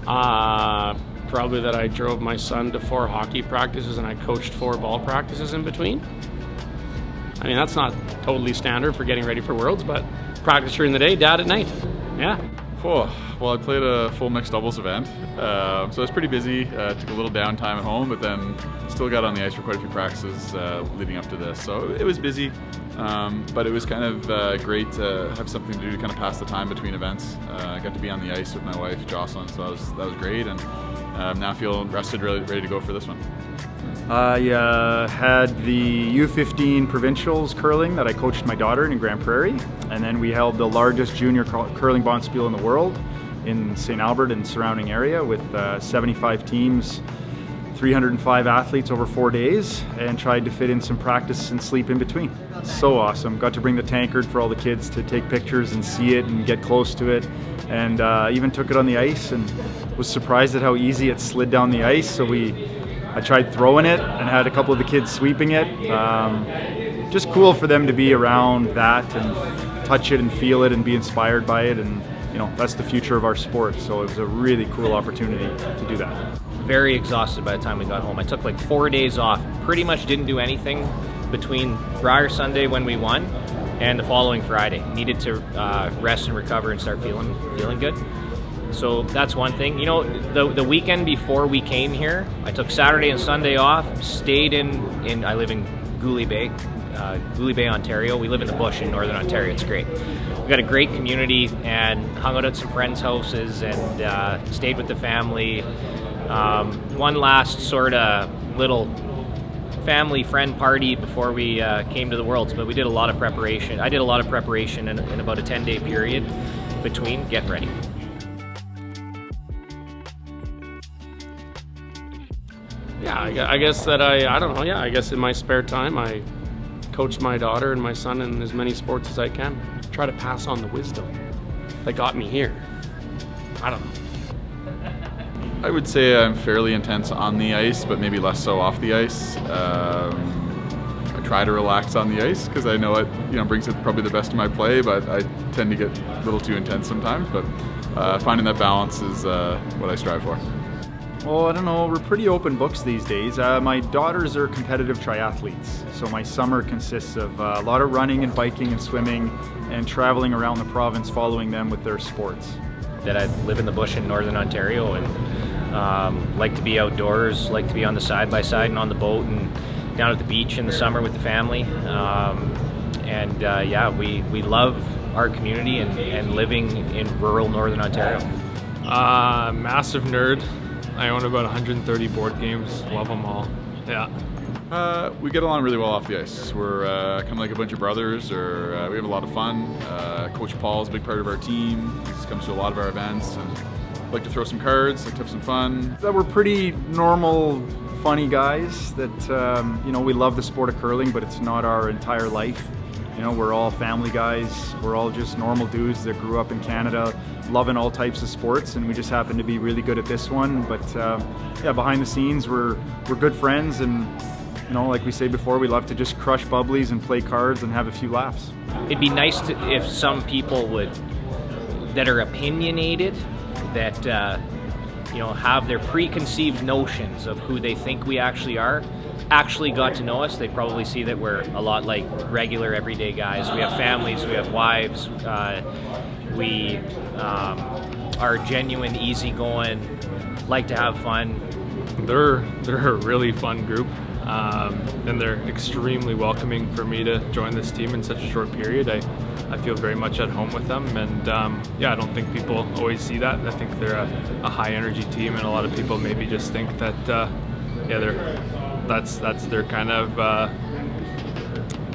Probably that I drove my son to 4 hockey practices and I coached 4 ball practices in between. I mean, that's not totally standard for getting ready for Worlds, but practice during the day, dad at night. Yeah. Oh, well, I played a full mixed doubles event, so I was pretty busy. Took a little downtime at home, but then still got on the ice for quite a few practices leading up to this. So it was busy, but it was kind of great to have something to do to kind of pass the time between events. I got to be on the ice with my wife, Jocelyn, so that was great, and now feel rested, really ready to go for this one. I had the U15 provincials curling that I coached my daughter in Grand Prairie, and then we held the largest junior curling bonspiel in the world in St. Albert and surrounding area with 75 teams, 305 athletes over 4 days, and tried to fit in some practice and sleep in between. So awesome. Got to bring the tankard for all the kids to take pictures and see it and get close to it, and even took it on the ice and was surprised at how easy it slid down the ice. So I tried throwing it and had a couple of the kids sweeping it. Just cool for them to be around that and touch it and feel it and be inspired by it, and that's the future of our sport. So it was a really cool opportunity to do that. Very exhausted by the time we got home. I took like 4 days off, pretty much didn't do anything between Brier Sunday when we won and the following Friday. Needed to rest and recover and start feeling good. So that's one thing. The weekend before we came here, I took Saturday and Sunday off, stayed in I live in Gooley Bay, Ontario. We live in the bush in Northern Ontario. It's great. We got a great community and hung out at some friends' houses and stayed with the family. One last sort of little family friend party before we came to the Worlds, but we did a lot of preparation. I did a lot of preparation in about a 10-day period between getting ready. Yeah, I guess that I don't know, yeah, I guess in my spare time I coach my daughter and my son in as many sports as I can. Try to pass on the wisdom that got me here. I don't know. I would say I'm fairly intense on the ice, but maybe less so off the ice. I try to relax on the ice because I know it brings it probably the best of my play, but I tend to get a little too intense sometimes. But finding that balance is what I strive for. Well, I don't know, we're pretty open books these days. My daughters are competitive triathletes, so my summer consists of a lot of running and biking and swimming and traveling around the province following them with their sports. That I live in the bush in Northern Ontario and like to be outdoors, like to be on the side-by-side and on the boat and down at the beach in the summer with the family. Yeah, we love our community and living in rural Northern Ontario. Massive nerd. I own about 130 board games. Love them all. Yeah. We get along really well off the ice. We're kind of like a bunch of brothers, or we have a lot of fun. Coach Paul's a big part of our team. He comes to a lot of our events, and like to throw some cards, like to have some fun. We're pretty normal, funny guys that, we love the sport of curling, but it's not our entire life. We're all family guys. We're all just normal dudes that grew up in Canada, loving all types of sports, and we just happen to be really good at this one. But yeah, behind the scenes, we're good friends, and like we say before, we love to just crush bubblies and play cards and have a few laughs. It'd be nice if some people that are opinionated, that have their preconceived notions of who they think we actually are, actually got to know us. They probably see that we're a lot like regular everyday guys. We have families, we have wives, we are genuine, easygoing, like to have fun. They're a really fun group, and they're extremely welcoming for me to join this team in such a short period. I feel very much at home with them, and yeah, I don't think people always see that. I think they're a high energy team, and a lot of people maybe just think that that's their kind of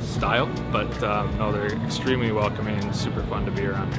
style, but no, they're extremely welcoming and super fun to be around.